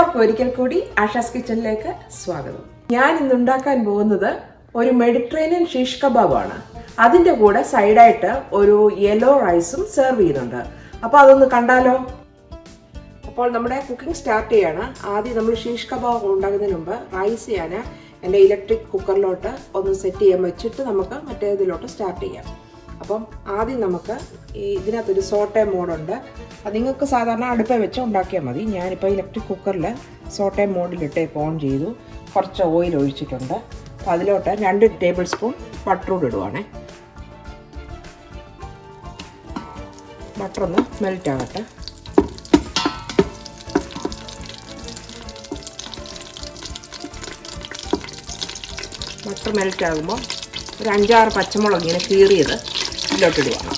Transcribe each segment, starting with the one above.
എല്ലാവർക്കും ഒരിക്കൽ കൂടി ആഷാസ് കിച്ചണിലേക്ക് സ്വാഗതം. ഞാൻ ഇന്ന് ഉണ്ടാക്കാൻ പോകുന്നത് ഒരു മെഡിറ്ററേനിയൻ ഷിഷ് കബാബ് ആണ്. അതിന്റെ കൂടെ സൈഡായിട്ട് ഒരു യെല്ലോ റൈസും സെർവ് ചെയ്യുന്നുണ്ട്. അപ്പോൾ അതൊന്ന് കണ്ടാലോ? അപ്പോൾ നമ്മുടെ കുക്കിംഗ് സ്റ്റാർട്ട് ചെയ്യാണ്. ആദ്യം നമ്മൾ ഷിഷ് കബാബ് ഉണ്ടാക്കുന്നതിന് മുമ്പ് റൈസ് ഞാൻ എൻ്റെ ഇലക്ട്രിക് കുക്കറിലോട്ട് ഒന്ന് സെറ്റ് ചെയ്യാൻ വെച്ചിട്ട് നമുക്ക് മറ്റേതിലോട്ട് സ്റ്റാർട്ട് ചെയ്യാം. അപ്പം ആദ്യം നമുക്ക് ഇതിനകത്തൊരു സോട്ടേ മോഡുണ്ട്. അത് നിങ്ങൾക്ക് സാധാരണ അടുപ്പേ വെച്ച് ഉണ്ടാക്കിയാൽ മതി. ഞാനിപ്പോൾ ഇലക്ട്രിക് കുക്കറിൽ സോട്ടേ മോഡിലിട്ട് ഓൺ ചെയ്തു. കുറച്ച് ഓയിൽ ഒഴിച്ചിട്ടുണ്ട്. അപ്പോൾ അതിലോട്ട് 2 ടേബിൾ സ്പൂൺ ബട്ടർ ഇടുവാണേ. ബട്ടർ ഒന്ന് മെൽറ്റ് ആകട്ടെ. ബട്ടർ മെൽറ്റ് ആകുമ്പോൾ ഒരു 5-6 പച്ചമുളക് ഇങ്ങനെ കീറിയത് ഇതിലോട്ടിടുവാണ്.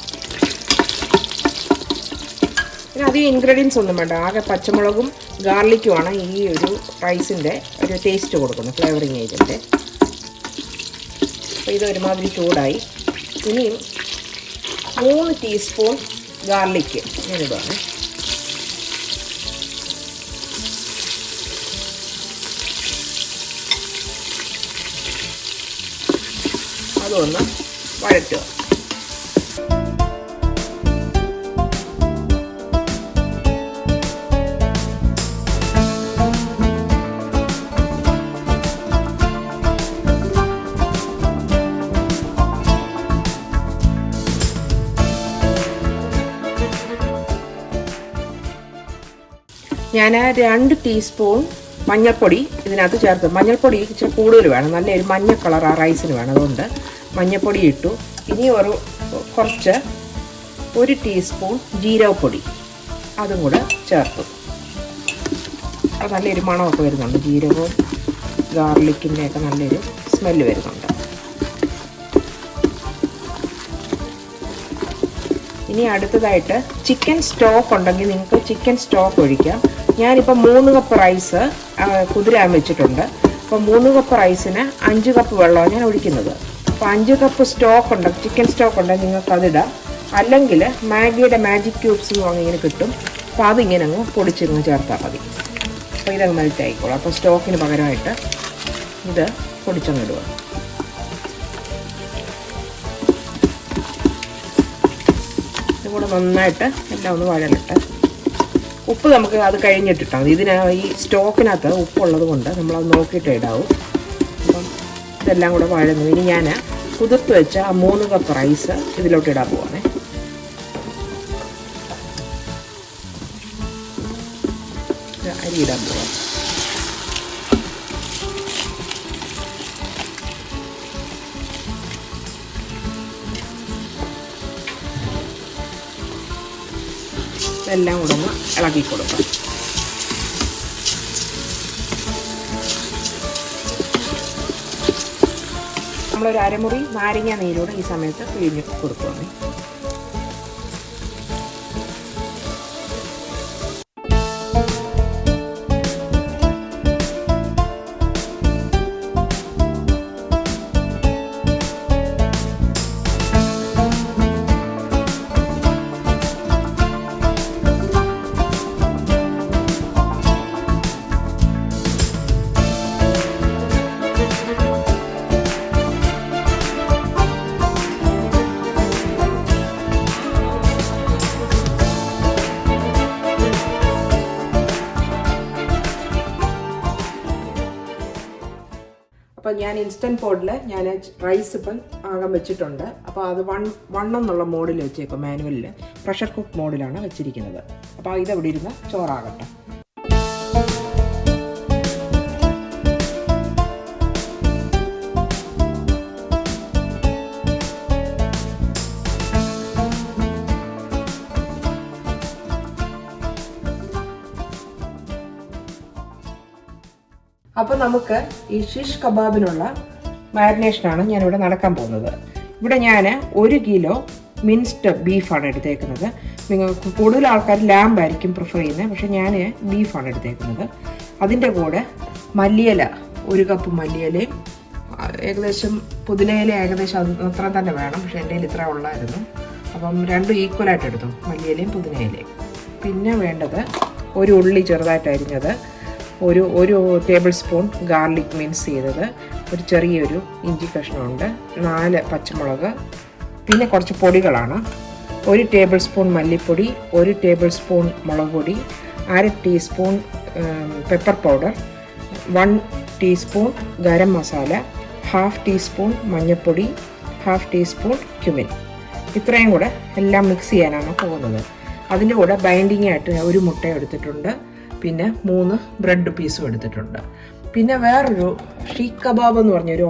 പിന്നെ അധികം ഇൻഗ്രീഡിയൻസ് ഒന്നും വേണ്ട. ആകെ പച്ചമുളകും ഗാർലിക്കുമാണ് ഈ ഒരു റൈസിൻ്റെ ഒരു ടേസ്റ്റ് കൊടുക്കുന്നത്, ഫ്ലേവറിങ് ഏജൻറ്റ്. അപ്പോൾ ഇത് ഒരുമാതിരി ചൂടായി. ഇനിയും 3 ടീസ്പൂൺ ഗാർലിക്ക് ഞാനിടുവാണ്. അതൊന്ന് വഴറ്റുക. ഞാൻ 2 ടീസ്പൂൺ മഞ്ഞൾപ്പൊടി ഇതിനകത്ത് ചേർത്ത്. മഞ്ഞൾപ്പൊടി ഇച്ചിരി കൂടുതൽ വേണം, നല്ലൊരു മഞ്ഞ കളർ ആ റൈസിന് വേണം. അതുകൊണ്ട് മഞ്ഞൾപ്പൊടി ഇട്ടു. ഇനി കുറച്ച് 1 ടീസ്പൂൺ ജീരകപ്പൊടി അതും കൂടെ ചേർത്തു. അത് നല്ലൊരു മണമൊക്കെ വരുന്നുണ്ട്. ജീരകവും ഗാർലിക്കിൻ്റെയൊക്കെ നല്ലൊരു സ്മെല്ല് വരുന്നുണ്ട്. ഇനി അടുത്തതായിട്ട് ചിക്കൻ സ്റ്റോക്ക് ഉണ്ടെങ്കിൽ നിങ്ങൾക്ക് ചിക്കൻ സ്റ്റോക്ക് ഒഴിക്കാം. ഞാനിപ്പോൾ 3 കപ്പ് റൈസ് കുതിരാൻ വെച്ചിട്ടുണ്ട്. അപ്പോൾ 3 കപ്പ് റൈസിന് 5 കപ്പ് വെള്ളമാണ് ഞാൻ ഒഴിക്കുന്നത്. അപ്പോൾ 5 കപ്പ് സ്റ്റോക്ക് ഉണ്ട്, ചിക്കൻ സ്റ്റോക്ക് ഉണ്ടെങ്കിൽ നിങ്ങൾക്ക് അതിടാം. അല്ലെങ്കിൽ മാഗിയുടെ മാജിക് ക്യൂബ്സ് വാങ്ങിങ്ങനെ കിട്ടും. അപ്പോൾ അതിങ്ങനെ അങ്ങ് പൊടിച്ചിരുന്ന് ചേർത്താൽ മതി. അപ്പോൾ ഇതങ്ങ് മെൽറ്റ് ആയിക്കോളും. അപ്പോൾ സ്റ്റോക്കിന് പകരമായിട്ട് ഇത് പൊടിച്ചങ്ങിടുക. ഇതും കൂടെ നന്നായിട്ട് എല്ലാം ഒന്ന് വഴലിട്ട് ഉപ്പ് നമുക്ക് അത് കഴിഞ്ഞിട്ടിട്ടാൽ മതി. ഈ സ്റ്റോക്കിനകത്ത് ഉപ്പുള്ളത് കൊണ്ട് നമ്മളത് നോക്കിയിട്ട് ഇടാവും. അപ്പം ഇതെല്ലാം കൂടെ വഴന്നു. ഇനി ഞാൻ കുതിർത്ത് വെച്ച ആ 3 കപ്പ് റൈസ് ഇതിലോട്ട് ഇടാൻ പോവാണേ. അരി ഇടാൻ പോവാം. എല്ലാം കൂടെ ഒന്ന് ഇളക്കി കൊടുക്കാം. നമ്മളൊരു അരമുറി നാരങ്ങ നീരോട് ഈ സമയത്ത് പിഴിഞ്ഞ് കൊടുക്കുകയാണ്. അപ്പോൾ ഞാൻ ഇൻസ്റ്റൻറ്റ് പോട്ടിൽ ഞാൻ റൈസ് ഇപ്പം ആകാൻ വെച്ചിട്ടുണ്ട്. അപ്പോൾ അത് 1 എന്നുള്ള മോഡിൽ വെച്ചേക്കും. മാനുവലിൽ പ്രഷർ കുക്ക് മോഡിലാണ് വെച്ചിരിക്കുന്നത്. അപ്പോൾ ഇതെവിടെ ഇരുന്ന് ചോറാകട്ടെ. അപ്പോൾ നമുക്ക് ഈ ഷിഷ് കബാബിനുള്ള മാരിനേഷനാണ് ഞാനിവിടെ നടക്കാൻ പോകുന്നത്. ഇവിടെ ഞാൻ 1 കിലോ മിൻസ്ഡ് ബീഫാണ് എടുത്തേക്കുന്നത്. നിങ്ങൾക്ക് കൂടുതൽ ആൾക്കാർ ലാമ്പായിരിക്കും പ്രിഫർ ചെയ്യുന്നത്, പക്ഷെ ഞാൻ ബീഫാണ് എടുത്തേക്കുന്നത്. അതിൻ്റെ കൂടെ മല്ലിയില 1 കപ്പ് മല്ലിയിലയും ഏകദേശം പുതിനയില ഏകദേശം അത്ര തന്നെ വേണം, പക്ഷെ എൻ്റെ കയ്യിൽ ഇത്ര ഉള്ളായിരുന്നു. അപ്പം രണ്ടും ഈക്വലായിട്ട് എടുത്തു, മല്ലിയിലയും പുതിനയിലയും. പിന്നെ വേണ്ടത് 1 ഉള്ളി ചെറുതായിട്ട് അരിഞ്ഞത്, ഒരു ടേബിൾ സ്പൂൺ ഗാർലിക് മിൻസ് ചെയ്തത്, ഒരു ചെറിയൊരു ഇഞ്ചി കഷ്ണമുണ്ട്, 4 പച്ചമുളക്, പിന്നെ കുറച്ച് പൊടികളാണ്. 1 ടേബിൾ സ്പൂൺ മല്ലിപ്പൊടി, 1 ടേബിൾ സ്പൂൺ മുളക് പൊടി, 1/2 teaspoon pepper powder, 1 teaspoon garam masala, 1/2 teaspoon മഞ്ഞൾപ്പൊടി, 1/2 ടീസ്പൂൺ ക്യുമിൻ. ഇത്രയും കൂടെ എല്ലാം മിക്സ് ചെയ്യാനാണ് പോകുന്നത്. അതിൻ്റെ കൂടെ ബൈൻഡിങ് ആയിട്ട് 1 മുട്ട എടുത്തിട്ടുണ്ട്, പിന്നെ 3 ബ്രെഡ് പീസും എടുത്തിട്ടുണ്ട്. പിന്നെ വേറൊരു ഷീഖ് കബാബ് എന്ന് പറഞ്ഞൊരു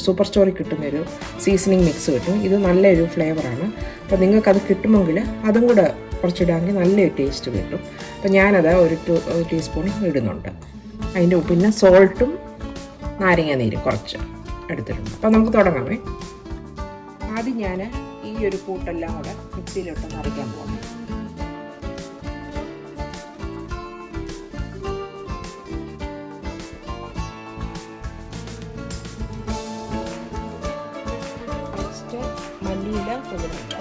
സൂപ്പർ സ്റ്റോറിൽ കിട്ടുന്നൊരു സീസണിങ് മിക്സ് കിട്ടും. ഇത് നല്ലൊരു ഫ്ലേവറാണ്. അപ്പോൾ നിങ്ങൾക്കത് കിട്ടുമെങ്കിൽ അതും കൂടെ കുറച്ചിടാമെങ്കിൽ നല്ലൊരു ടേസ്റ്റ് കിട്ടും. അപ്പോൾ ഞാനത് 1 ടീസ്പൂൺ ഇടുന്നുണ്ട്. അതിൻ്റെ പിന്നെ സോൾട്ടും നാരങ്ങ നീര് കുറച്ച് എടുത്തിട്ടുണ്ട്. അപ്പോൾ നമുക്ക് തുടങ്ങാമേ. ആദ്യം ഞാൻ ഈ ഒരു കൂട്ടെല്ലാം കൂടെ മിക്സിയിലിട്ട് അരയ്ക്കാൻ പോകുന്നു. ഫസ്റ്റ് മല്ലിയില കുതിരുണ്ട്,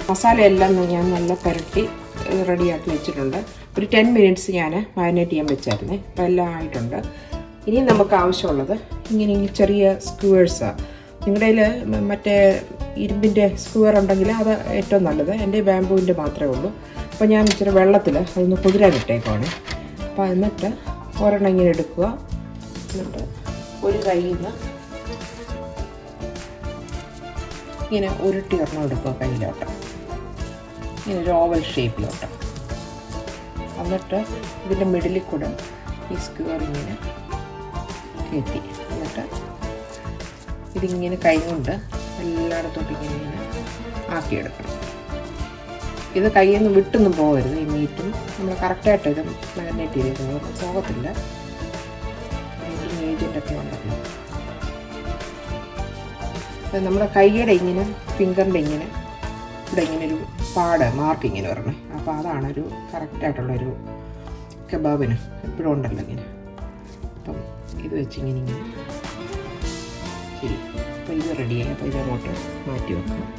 മസാലയെല്ലാം ഞാൻ നല്ല പുരട്ടി റെഡിയാക്കി വെച്ചിട്ടുണ്ട്. ഒരു 10 മിനിറ്റ്സ് ഞാൻ മാരിനേറ്റ് ചെയ്യാൻ വെച്ചായിരുന്നേ. അപ്പോൾ എല്ലാം ആയിട്ടുണ്ട്. ഇനി നമുക്ക് ആവശ്യമുള്ളത് ഇങ്ങനെ ചെറിയ സ്ക്യൂവേഴ്സാണ്. നിങ്ങളുടെ കയ്യിൽ മറ്റേ ഇരുമ്പിൻ്റെ സ്ക്യൂവർ ഉണ്ടെങ്കിൽ അത് ഏറ്റവും നല്ലത്. എൻ്റെ ബാംബുവിൻ്റെ മാത്രമേ ഉള്ളൂ. അപ്പോൾ ഞാൻ ഇച്ചിരി വെള്ളത്തിൽ അതൊന്ന് കുതിരാനിട്ടേക്കുവാണ്. അപ്പോൾ എന്നിട്ട് ഒരെണ്ണം ഇങ്ങനെ എടുക്കുക. എന്നിട്ട് ഒരു കയ്യിൽ നിന്ന് ഇങ്ങനെ ഉരുട്ടി ഒരെണ്ണം എടുക്കുക കയ്യിലോട്ട്, ഇങ്ങനെ ഒരു ഓവൽ ഷേപ്പിലോട്ട്. എന്നിട്ട് ഇതിൻ്റെ മിഡിലിൽ കൂടെ ഈ സ്ക്യൂർ ഇങ്ങനെ കയറ്റി, എന്നിട്ട് ഇതിങ്ങനെ കൈ കൊണ്ട് എല്ലായിടത്തോട്ടും ഇങ്ങനെ ആക്കിയെടുക്കണം. ഇത് കയ്യിൽ നിന്ന് വിട്ടൊന്നും പോകരുത്. ഈ മീറ്റും നമ്മൾ കറക്റ്റായിട്ട് ഇത് മാരിനേറ്റ് ചെയ്തിരിക്കുന്നത് പോകത്തില്ല. ഏജൻറ്റൊക്കെ ഉണ്ടല്ലോ. അപ്പം നമ്മുടെ കൈയുടെ ഇങ്ങനെ ഫിംഗറിൻ്റെ ഇങ്ങനെ ഇവിടെ ഇങ്ങനെ ഒരു മാർക്ക് ഇങ്ങനെ വരണേ. അപ്പോൾ അതാണ് ഒരു കറക്റ്റായിട്ടുള്ളൊരു കബാബിന് എപ്പോഴും ഉണ്ടല്ലോ ഇങ്ങനെ. അപ്പം ഇത് വെച്ച് ഇങ്ങനെ ശരി. അപ്പോൾ ഇത് റെഡിയായി. അപ്പോൾ ഇത് അങ്ങോട്ട് മാറ്റി വെക്കണം.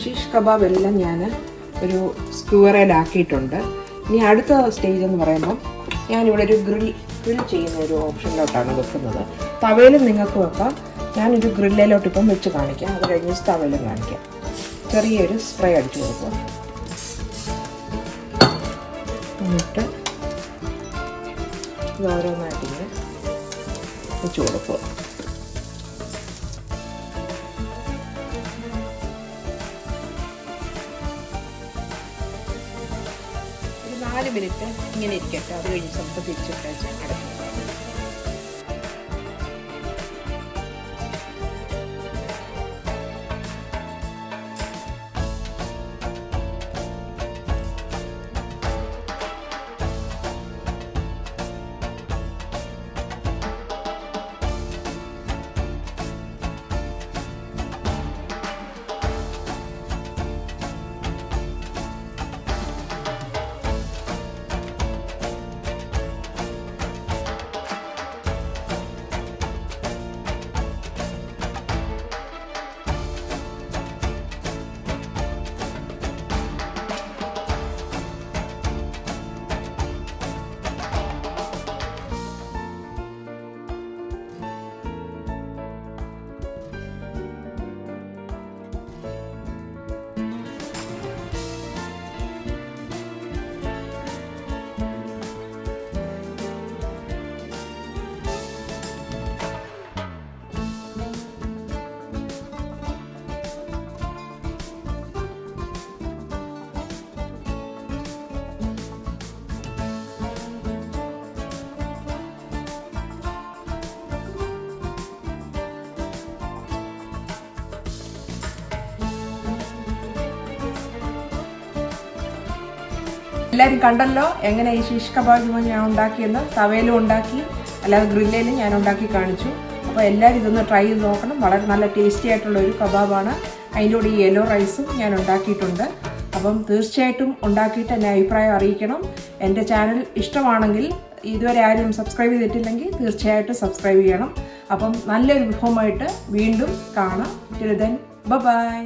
ഷിഷ് കബാബ് എല്ലാം ഞാൻ ഒരു സ്ക്യൂവറിലാക്കിയിട്ടുണ്ട്. ഇനി അടുത്ത സ്റ്റേജ് എന്ന് പറയുമ്പോൾ ഞാനിവിടെ ഒരു ഗ്രിൽ ചെയ്യുന്ന ഒരു ഓപ്ഷനിലോട്ടാണ് വെക്കുന്നത്. തവയിലും നിങ്ങൾക്ക് വെക്കാം. ഞാനൊരു ഗ്രില്ലിലോട്ട് ഇപ്പം വെച്ച് കാണിക്കാം. അത് കഴിഞ്ഞ് തവയിലും കാണിക്കാം. ചെറിയൊരു സ്പ്രേ അടിച്ചു കൊടുക്കുക. എന്നിട്ട് ഇത് ഓരോന്നായിട്ട് ഇങ്ങനെ വെച്ച് കൊടുക്കുക. ഒരു 4 മിനിറ്റ് ഇങ്ങനെ ഇരിക്കട്ടെ. അത് കഴിഞ്ഞ് ಸ್ವಲ್ಪ തിരിച്ചിട്ട് അടയ്ക്കുക. എല്ലാവരും കണ്ടല്ലോ എങ്ങനെ ഈ ഷിഷ് കബാബ് ഞാൻ ഉണ്ടാക്കിയെന്ന്. തവയിലും ഉണ്ടാക്കി, അല്ലാതെ ഗ്രില്ലിലും ഞാൻ ഉണ്ടാക്കി കാണിച്ചു. അപ്പോൾ എല്ലാവരും ഇതൊന്ന് ട്രൈ ചെയ്ത് നോക്കണം. വളരെ നല്ല ടേസ്റ്റി ആയിട്ടുള്ള ഒരു കബാബാണ്. അതിൻ്റെ കൂടെ ഈ യെല്ലോ റൈസും ഞാൻ ഉണ്ടാക്കിയിട്ടുണ്ട്. അപ്പം തീർച്ചയായിട്ടും ഉണ്ടാക്കിയിട്ട് എൻ്റെ അഭിപ്രായം അറിയിക്കണം. എൻ്റെ ചാനൽ ഇഷ്ടമാണെങ്കിൽ, ഇതുവരെ ആരും സബ്സ്ക്രൈബ് ചെയ്തിട്ടില്ലെങ്കിൽ തീർച്ചയായിട്ടും സബ്സ്ക്രൈബ് ചെയ്യണം. അപ്പം നല്ലൊരു വിഭവമായിട്ട് വീണ്ടും കാണാം. Till then bye.